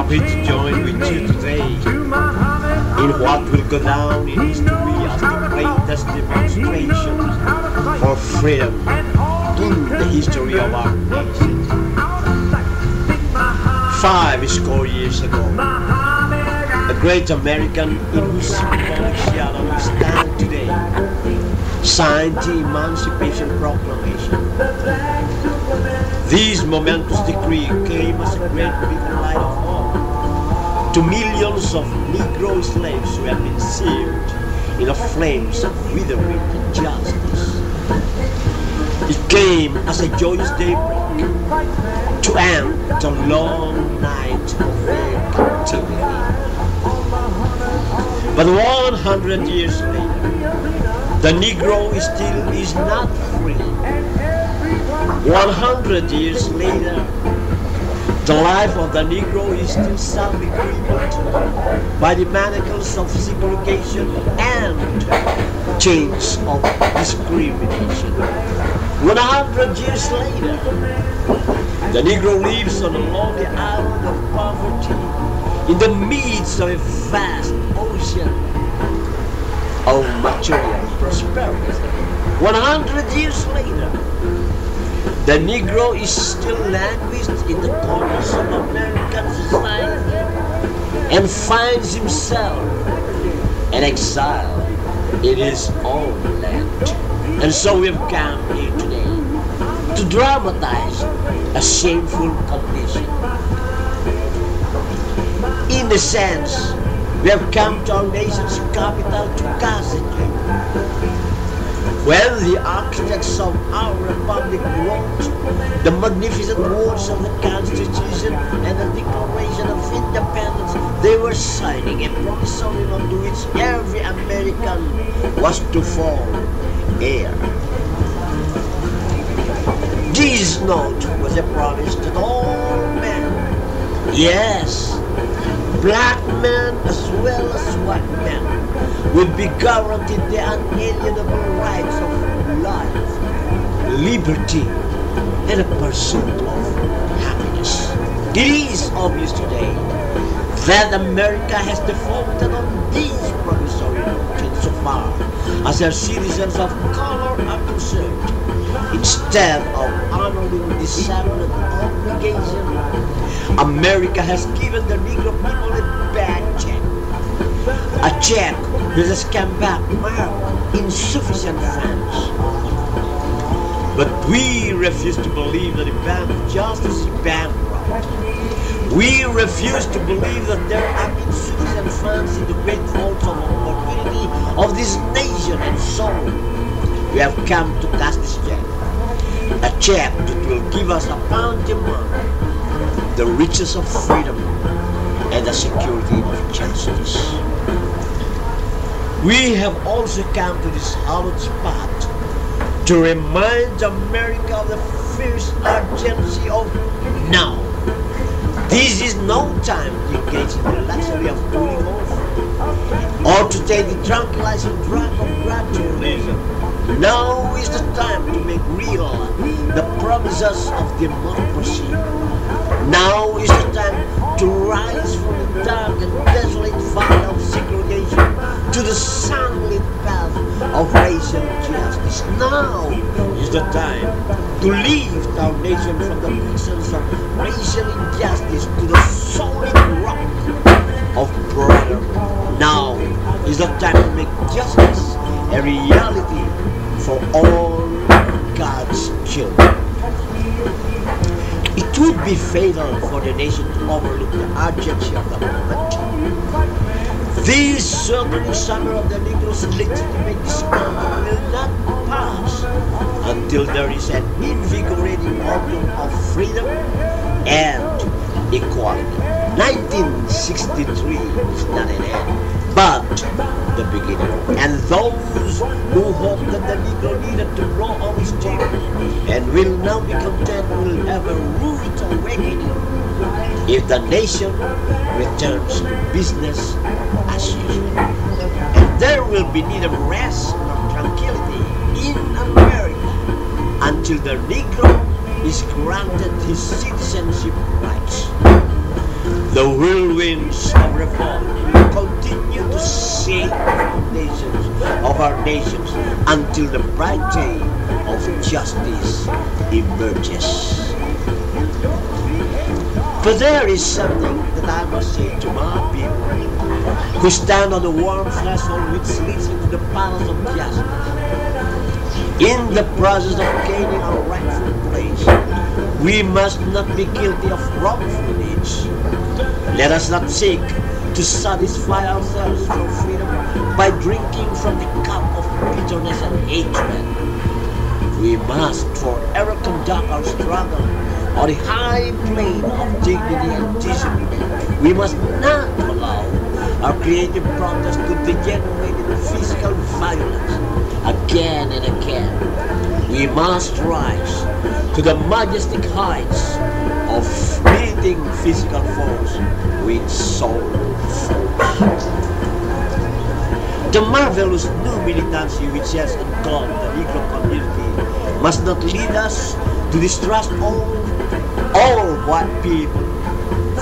happy to join with you today in what will go down in history as the greatest demonstration for freedom in the history of our nation. 5 years ago, the great American in whose symbolic shadow we stand today signed the Emancipation Proclamation. This momentous decree came as a great big light of hope to millions of Negro slaves who had been seared in the flames of withering injustice. It came as a joyous daybreak to end the long night of their captivity. But 100 years later, the Negro is not free. 100 years later, the life of the Negro is still sadly crippled by the manacles of segregation and chains of discrimination. 100 years later, the Negro lives on a lonely island of poverty in the midst of a vast ocean of material prosperity. 100 years later, the Negro is still languished in the corners of American society and finds himself an exile in his own land. And so we have come here today to dramatize a shameful condition. In a sense, we have come to our nation's capital to cast a dream. When the architects of our republic wrote the magnificent words of the Constitution and the Declaration of Independence, they were signing a promissory note to which every American was to fall heir. This note was a promise that all men, yes, black men as well as white men, will be guaranteed the unalienable rights of life, liberty, and a pursuit of happiness. It is obvious today that America has defaulted on these promissory notes insofar as her citizens of color are concerned. Instead of honoring this sacred obligation, America has given the Negro people a bad check. A check that has come back marked insufficient funds. But we refuse to believe that the bank of justice is bankrupt. We refuse to believe that there are insufficient funds in the great vaults of opportunity of this nation, and so we have come to cast this check. A check that will give us upon demand the riches of freedom and the security of justice. We have also come to this hallowed spot to remind America of the fierce urgency of now. This is no time to engage in the luxury of cooling off or to take the tranquilizing drug of gradualism. Now is the time to make real the promises of democracy. Now is the time to rise from the dark and desolate valley of segregation to the sunlit path of racial justice. Now is the time to lift our nation from the prisons of racial injustice to the solid rock of brotherhood. Now is the time to make justice a reality for all God's children. It would be fatal for the nation to overlook the urgency of the moment. This certain summer of the Negro's legitimate discomfort will not pass until there is an invigorating autumn of freedom and equality. 1963 is not an end, but the beginning. And those who hope that the Negro needed to blow on his tail and will now be content will have a rude awakening if the nation returns to business as usual. And there will be neither rest nor tranquility in America until the Negro is granted his citizenship rights. The whirlwinds of revolt will continue to shake the foundations of our nations until the bright day of justice emerges. But there is something that I must say to my people who stand on the warm threshold which leads into the palace of justice. In the process of gaining our rightful place, we must not be guilty of wrongful deeds. Let us not seek to satisfy ourselves for freedom by drinking from the cup of bitterness and hatred. We must forever conduct our struggle on the high plane of dignity and discipline. We must not allow our creative protest to degenerate into physical violence. Again and again, we must rise to the majestic heights of meeting physical force with soul force. The marvelous new militancy which has engulfed the Negro community must not lead us to distrust all white people.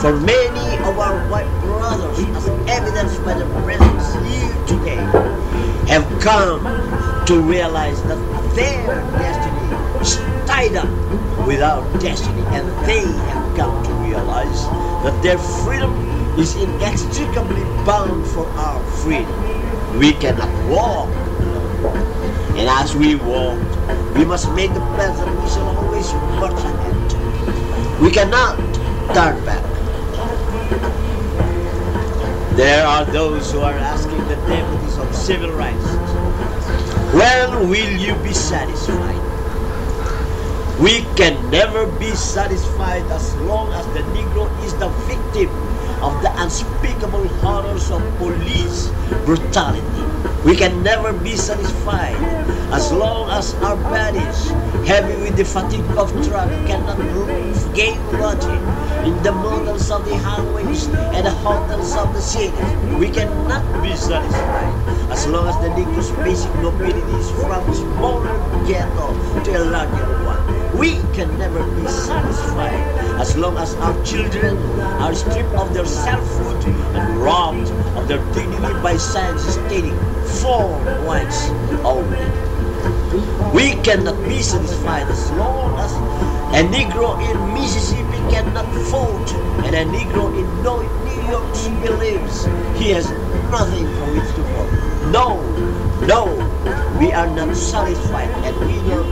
For many of our white brothers, as evidenced by the presence here today, have come to realize that their destiny is tied up with our destiny, and they have come to realize that their freedom is inextricably bound for our freedom. We cannot walk alone, and as we walk, we must make the plans that we shall always march ahead. We cannot turn back. There are those who are asking the devotees of civil rights, when will you be satisfied? We can never be satisfied as long as the Negro is the victim of the unspeakable horrors of police brutality. We can never be satisfied as long as our bodies, heavy with the fatigue of travel, cannot gain lodging in the motels of the highways and the hotels of the cities. We cannot be satisfied as long as the Negro's basic mobility is from a smaller ghetto to a larger one. We can never be satisfied as long as our children are stripped of their self-food and robbed of their dignity by science stating 4 whites only. We cannot be satisfied as long as a Negro in Mississippi cannot vote and a Negro in New York believes he has nothing for which to vote. No, we are not satisfied, and we know